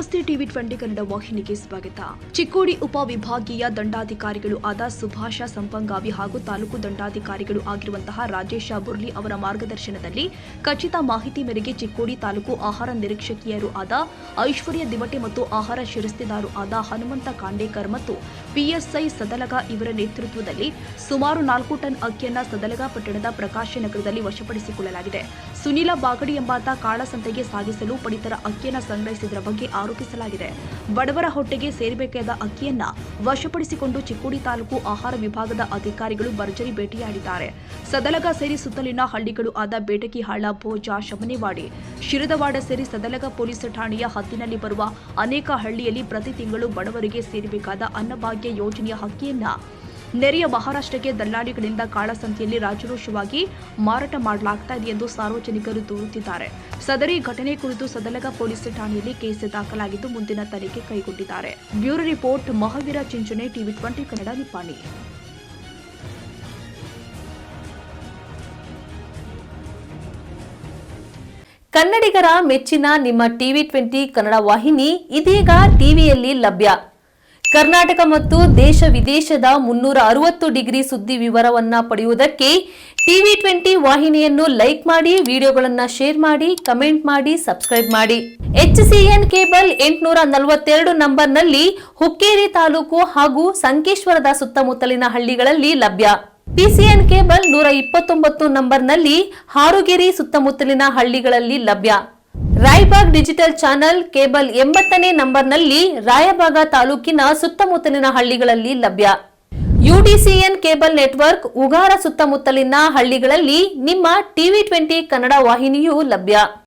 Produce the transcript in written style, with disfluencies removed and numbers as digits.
ನಮಸ್ತೆ ಟಿವಿ 20 ಕನ್ನಡ ವಾಹಿನಿಗೆ ಸ್ವಾಗತ. ಚಿಕ್ಕೋಡಿ ಉಪವಿಭಾಗೀಯ ದಂಡಾಧಿಕಾರಿಗಳು ಆದ ಸುಭಾಷ ಸಂಪಂಗಾವಿ ಹಾಗೂ ತಾಲೂಕು ದಂಡಾಧಿಕಾರಿಗಳು ಆಗಿರುವಂತಹ ರಾಜೇಶ ಬುರ್ಲಿ ಅವರ ಮಾರ್ಗದರ್ಶನದಲ್ಲಿ ಖಚಿತ ಮಾಹಿತಿ ಮೇರೆಗೆ ಚಿಕ್ಕೋಡಿ ತಾಲೂಕು ಆಹಾರ ನಿರೀಕ್ಷಕಿಯರು ಆದ ಐಶ್ವರ್ಯ ದಿವಟೆ ಮತ್ತು ಆಹಾರ ಶಿರಸ್ತೆದಾರು ಆದ ಹನುಮಂತ ಕಾಂಡೇಕರ್ ಮತ್ತು ಪಿಎಸ್ಐ ಸದಲಗ ಇವರ ನೇತೃತ್ವದಲ್ಲಿ ಸುಮಾರು 4 ಟನ್ ಅಕ್ಕಿಯನ್ನು ಸದಲಗ ಪಟ್ಟಣದ ಪ್ರಕಾಶ ನಗರದಲ್ಲಿ ವಶಪಡಿಸಿಕೊಳ್ಳಲಾಗಿದೆ. ಸುನೀಲ ಬಾಗಡಿ ಎಂಬಾತ ಕಾಳಸಂತೆಗೆ ಸಾಗಿಸಲು ಪಡಿತರ ಅಕ್ಕಿಯನ್ನು ಸಂಗ್ರಹಿಸಿದರ ಬಗ್ಗೆ ಆರೋಪಿಸಲಾಗಿದೆ. ಬಡವರ ಹೊಟ್ಟೆಗೆ ಸೇರಬೇಕಾದ ಅಕ್ಕಿಯನ್ನ ವಶಪಡಿಸಿಕೊಂಡು ಚಿಕ್ಕೋಡಿ ತಾಲೂಕು ಆಹಾರ ವಿಭಾಗದ ಅಧಿಕಾರಿಗಳು ಭರ್ಜರಿ ಭೇಟಿಯಾಡಿದ್ದಾರೆ. ಸದಲಗ ಸೇರಿ ಸುತ್ತಲಿನ ಹಳ್ಳಿಗಳು ಆದ ಬೇಟಕಿಹಾಳ, ಭೋಜ, ಶಮನೆವಾಡಿ, ಶಿರದವಾಡ ಸೇರಿ ಸದಲಗ ಪೊಲೀಸ್ ಠಾಣೆಯ ಹದ್ದಿನಲ್ಲಿ ಬರುವ ಅನೇಕ ಹಳ್ಳಿಯಲ್ಲಿ ಪ್ರತಿ ತಿಂಗಳು ಬಡವರಿಗೆ ಸೇರಬೇಕಾದ ಅನ್ನಭಾಗ್ಯ ಯೋಜನೆಯ ಅಕ್ಕಿಯನ್ನ ನೆರೆಯ ಮಹಾರಾಷ್ಟ್ರಕ್ಕೆ ದಲ್ಲಾಳಿಗಳಿಂದ ಕಾಳಸಂತೆಯಲ್ಲಿ ರಾಜರೋಷವಾಗಿ ಮಾರಾಟ ಮಾಡಲಾಗುತ್ತಿದೆ ಎಂದು ಸಾರ್ವಜನಿಕರು ದೂರುತ್ತಿದ್ದಾರೆ. ಸದರಿ ಘಟನೆ ಕುರಿತು ಸದಲಗ ಪೊಲೀಸ್ ಠಾಣೆಯಲ್ಲಿ ಕೇಸ್ ದಾಖಲಾಗಿದ್ದು ಮುಂದಿನ ತನಿಖೆ ಕೈಗೊಂಡಿದ್ದಾರೆ. Bureau report Mahaveer Chinchane, TV 20 Kannada, Nippani. ಕನ್ನಡಿಗರ ಮೆಚ್ಚಿನ ನಿಮ್ಮ ಟಿವಿ 20 ಕನ್ನಡ ವಾಹಿನಿ ಇದೀಗ ಟಿವಿಯಲ್ಲಿ ಲಭ್ಯ. ಕರ್ನಾಟಕ ಮತ್ತು ದೇಶ ವಿದೇಶದ 360 ಡಿಗ್ರಿ ಸುದ್ದಿ ವಿವರವನ್ನ ಪಡೆಯುವುದಕ್ಕೆ ಟಿವಿ 20 ವಾಹಿನಿಯನ್ನು ಲೈಕ್ ಮಾಡಿ, ವಿಡಿಯೋಗಳನ್ನು ಶೇರ್ ಮಾಡಿ, ಕಮೆಂಟ್ ಮಾಡಿ, ಸಬ್ಸ್ಕ್ರೈಬ್ ಮಾಡಿ. HCN ಕೇಬಲ್ 842 ನಂಬರ್ನಲ್ಲಿ ಹುಕ್ಕೇರಿ ತಾಲೂಕು ಹಾಗೂ ಸಂಕೇಶ್ವರದ ಸುತ್ತಮುತ್ತಲಿನ ಹಳ್ಳಿಗಳಲ್ಲಿ ಲಭ್ಯ. PCN ಕೇಬಲ್ 129 ನಂಬರ್ನಲ್ಲಿ ಹಾರುಗೆರೆ ಸುತ್ತಮುತ್ತಲಿನ ಹಳ್ಳಿಗಳಲ್ಲಿ ಲಭ್ಯ. ರಾಯಬಾಗ್ ಡಿಜಿಟಲ್ ಚಾನೆಲ್ ಕೇಬಲ್ 80ನೇ ನಂಬರ್ನಲ್ಲಿ ರಾಯಬಾಗ ತಾಲೂಕಿನ ಸುತ್ತಮುತ್ತಲಿನ ಹಳ್ಳಿಗಳಲ್ಲಿ ಲಭ್ಯ. UDCN ಕೇಬಲ್ ನೆಟ್ವರ್ಕ್ ಉಗಾರ ಸುತ್ತಮುತ್ತಲಿನ ಹಳ್ಳಿಗಳಲ್ಲಿ ನಿಮ್ಮ ಟಿವಿ 20 ಕನ್ನಡ ವಾಹಿನಿಯೂ ಲಭ್ಯ.